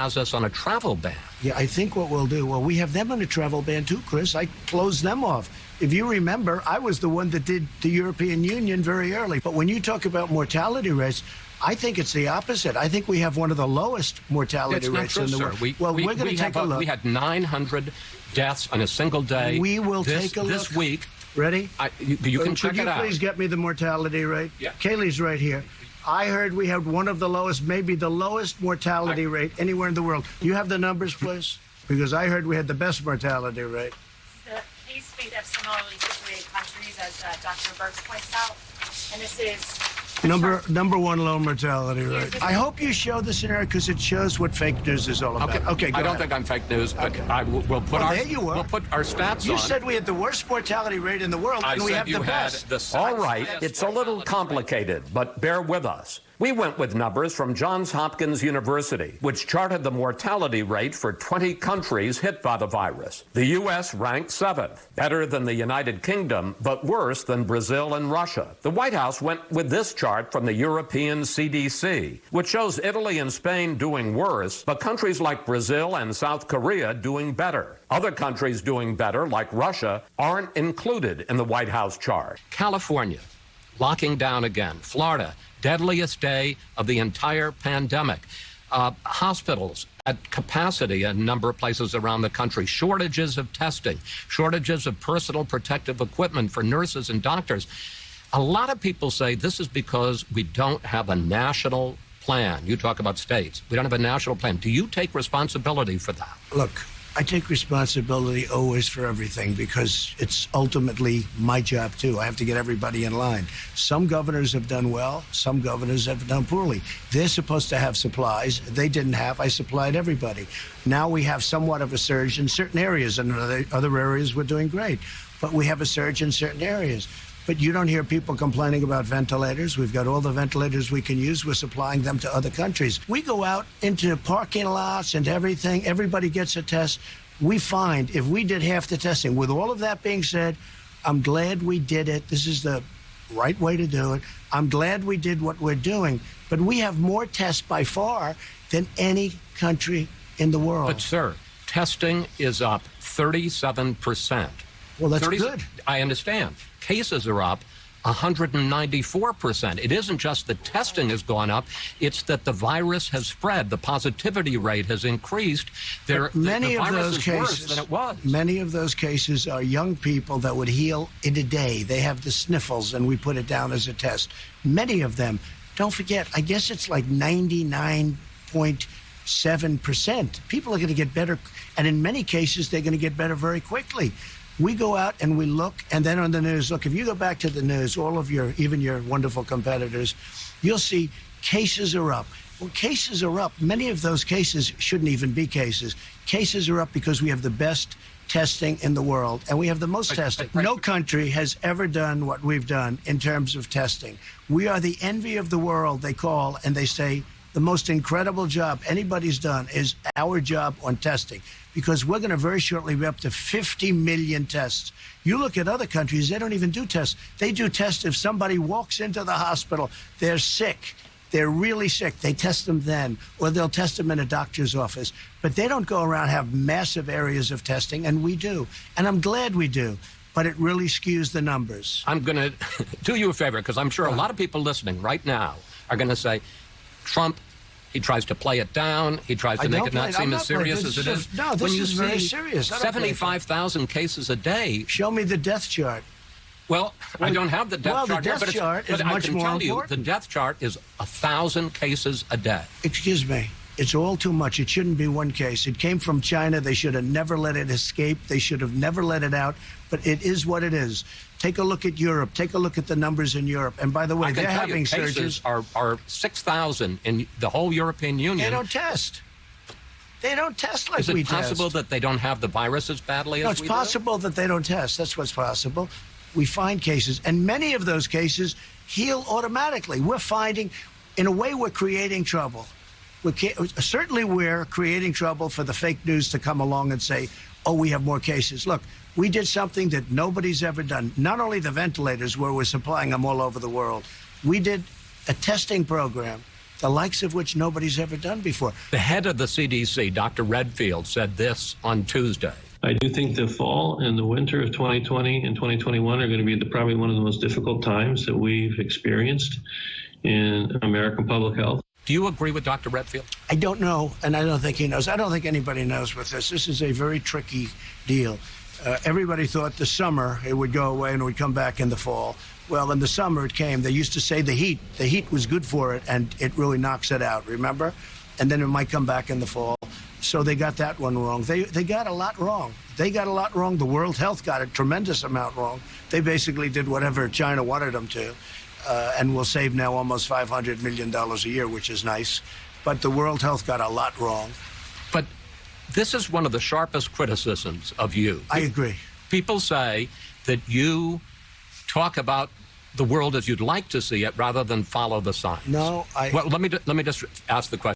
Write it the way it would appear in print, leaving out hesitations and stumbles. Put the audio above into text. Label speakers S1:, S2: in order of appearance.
S1: has us on a travel ban.
S2: Yeah, I think what we'll do, well, we have them on a travel ban too, Chris. I closed them off. If you remember, I was the one that did the European Union very early. But when you talk about mortality rates, I think it's the opposite. I think we have one of the lowest mortality rates in the world. We're going to take a look.
S1: We had 900 deaths on a single day.
S2: We will take a look.
S1: This week.
S2: Ready?
S1: You can check it out.
S2: Could you please get me the mortality rate?
S1: Yeah.
S2: Kaylee's right here. I heard we had one of the lowest, maybe the lowest mortality rate anywhere in the world. Do you have the numbers, please? Because I heard we had the best mortality rate.
S3: The case made of similarly situated countries, as Dr. Burks points out, and this is
S2: number one low mortality rate. I hope you show the scenario because it shows what fake news is all about. Okay, go
S1: I don't
S2: ahead.
S1: think I'm fake news, but we'll put we'll put our stats on.
S2: You said we had the worst mortality rate in the world, and we have the best.
S4: All right, it's a little complicated, but bear with us. We went with numbers from Johns Hopkins University, which charted the mortality rate for 20 countries hit by the virus. The U.S. ranked 7th, better than the United Kingdom, but worse than Brazil and Russia. The White House went with this chart from the European CDC, which shows Italy and Spain doing worse, but countries like Brazil and South Korea doing better. Other countries doing better, like Russia, aren't included in the White House chart.
S1: California, locking down again. Florida, deadliest day of the entire pandemic. Hospitals at capacity in a number of places around the country. Shortages of testing, shortages of personal protective equipment for nurses and doctors. A lot of people say this is because we don't have a national plan. You talk about states. We don't have a national plan. Do you take responsibility for that?
S2: Look, I take responsibility always for everything because it's ultimately my job, too. I have to get everybody in line. Some governors have done well. Some governors have done poorly. They're supposed to have supplies. They didn't have. I supplied everybody. Now we have somewhat of a surge in certain areas, and other areas we're doing great. But we have a surge in certain areas. But you don't hear people complaining about ventilators. We've got all the ventilators we can use. We're supplying them to other countries. We go out into parking lots and everything. Everybody gets a test. We find if we did half the testing, with all of that being said, I'm glad we did it. This is the right way to do it. I'm glad we did what we're doing. But we have more tests by far than any country in the world.
S1: But, sir, testing is up 37%.
S2: Well, that's good.
S1: I understand. Cases are up 194%. It isn't just that testing has gone up, it's that the virus has spread. The positivity rate has increased.
S2: Many
S1: the
S2: of
S1: virus
S2: those
S1: is
S2: cases,
S1: worse than it was.
S2: Many of those cases are young people that would heal in a day. They have the sniffles, and we put it down as a test. Many of them, don't forget, I guess it's like 99.7%. People are going to get better, and in many cases, they're going to get better very quickly. We go out and we look, and then on the news, look, if you go back to the news, all of even your wonderful competitors, you'll see cases are up. Well, cases are up. Many of those cases shouldn't even be cases. Cases are up because we have the best testing in the world, and we have the most testing. No country has ever done what we've done in terms of testing. We are the envy of the world, they call, and they say the most incredible job anybody's done is our job on testing, because we're going to very shortly be up to 50 million tests. You look at other countries, they don't even do tests. They do tests if somebody walks into the hospital, they're sick, they're really sick, they test them then, or they'll test them in a doctor's office. But they don't go around and have massive areas of testing, and we do. And I'm glad we do, but it really skews the numbers.
S1: I'm going to do you a favor, because I'm sure a lot of people listening right now are going to say, Trump, he tries to play it down. He tries to make it not seem as serious as it is.
S2: No, this is very serious.
S1: 75,000 cases a day.
S2: Show me the death chart.
S1: Well, I don't have the death chart.
S2: Well, the death chart is much more important.
S1: I can tell you, the death chart is 1,000 cases a day.
S2: Excuse me. It's all too much. It shouldn't be one case. It came from China. They should have never let it escape. They should have never let it out. But it is what it is. Take a look at Europe. Take a look at the numbers in Europe. And by the way, they're having surges.
S1: Are 6,000 in the whole European Union.
S2: They don't test. They don't test like we test.
S1: Is it possible that they don't have the virus as badly as we do?
S2: No, it's possible that they don't test. That's what's possible. We find cases, and many of those cases heal automatically. We're finding, in a way, we're creating trouble. Certainly we're creating trouble for the fake news to come along and say, oh, we have more cases. Look, we did something that nobody's ever done. Not only the ventilators, where we're supplying them all over the world. We did a testing program the likes of which nobody's ever done before.
S1: The head of the CDC, Dr. Redfield, said this on Tuesday.
S5: I do think the fall and the winter of 2020 and 2021 are going to be probably one of the most difficult times that we've experienced in American public health.
S1: Do you agree with Dr. Redfield?
S2: I don't know, and I don't think he knows. I don't think anybody knows with this. This is a very tricky deal. Everybody thought the summer it would go away and it would come back in the fall. Well, in the summer it came. They used to say the heat was good for it, and it really knocks it out, remember? And then it might come back in the fall. So they got that one wrong. They got a lot wrong. They got a lot wrong. The World Health got a tremendous amount wrong. They basically did whatever China wanted them to, and will save now almost $500 million a year, which is nice. But the World Health got a lot wrong.
S1: But this is one of the sharpest criticisms of you.
S2: I agree.
S1: People say that you talk about the world as you'd like to see it rather than follow the signs.
S2: No,
S1: Well, let me just ask the question.